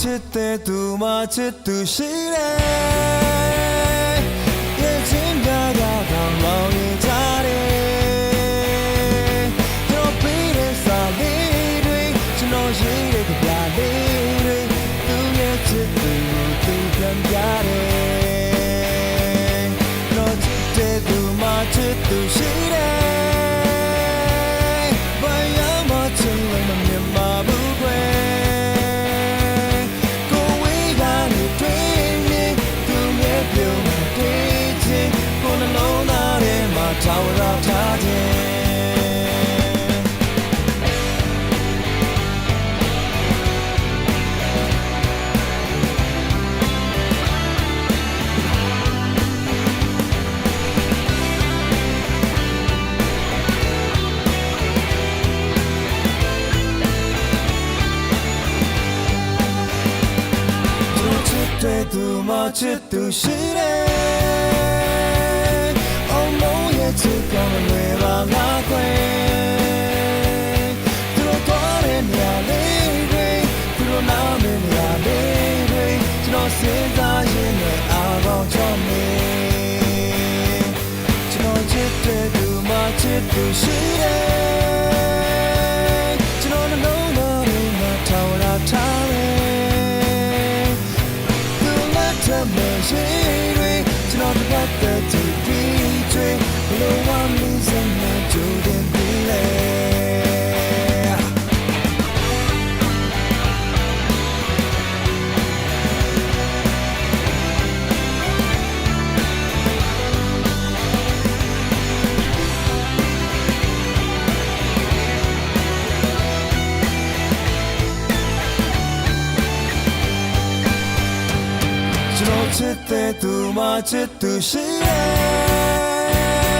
ချစ်တဲ့သူမှချစ်သူရှိတယ်ရဲ့ချင်းကြတာကောင်းလောင်ရင်ကြတယ်ကျွန်တော်ပြီးတဲ့စာလေးတွေကျွန်တော်ရေးတဲ့ကြပြလေးတွေသူရဲ့ချစ်သူကိုသင်ပြတယ်ကျွန်တော်ချစ်တဲ့သူမှချစ်သူရှိတယ်သူမချစ်သူရှိတယ်အမောရဲ့ချစ်ကောင်းတွေပါငါခွဲသူတို့တော်တဲ့နေရာလေးတွေသူတို့နားမည်နေရာလေးတွေကျွန်တော်စဉ်းစားရင်လည်းအားကောင်းချောမေကျွန်တော်ချစ်တဲ့သူမချစ်သူရှိတယ်ကျွန်တော်နှလုံးသားထဲမှာထောင်လာထားမရှိတွေကျွန်တော်တတ်တဲ့သူတွေဘလို့ဝမ်းလေးစမ်းကြိုးတင်ပြီးလေချစ်တဲ့သူမှချစ်သူရှိတယ်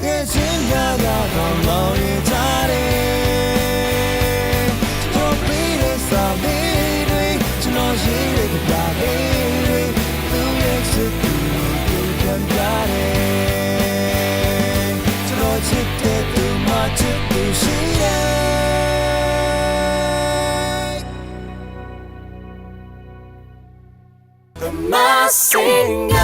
ရဲ့ချင်းကြတာကောင်းလောင်ရင်ကြတယ်ကျွန်တော်ပြီးတဲ့စာလေးတွေကျွန်တော်ရေးတဲ့ကြပြလေးတွေသူရဲ့ချစ်သူကိုပြန်ပြတယ်ကျွန်တော်ချစ်တဲ့သူမှချစ်သူရှိတယ်My singing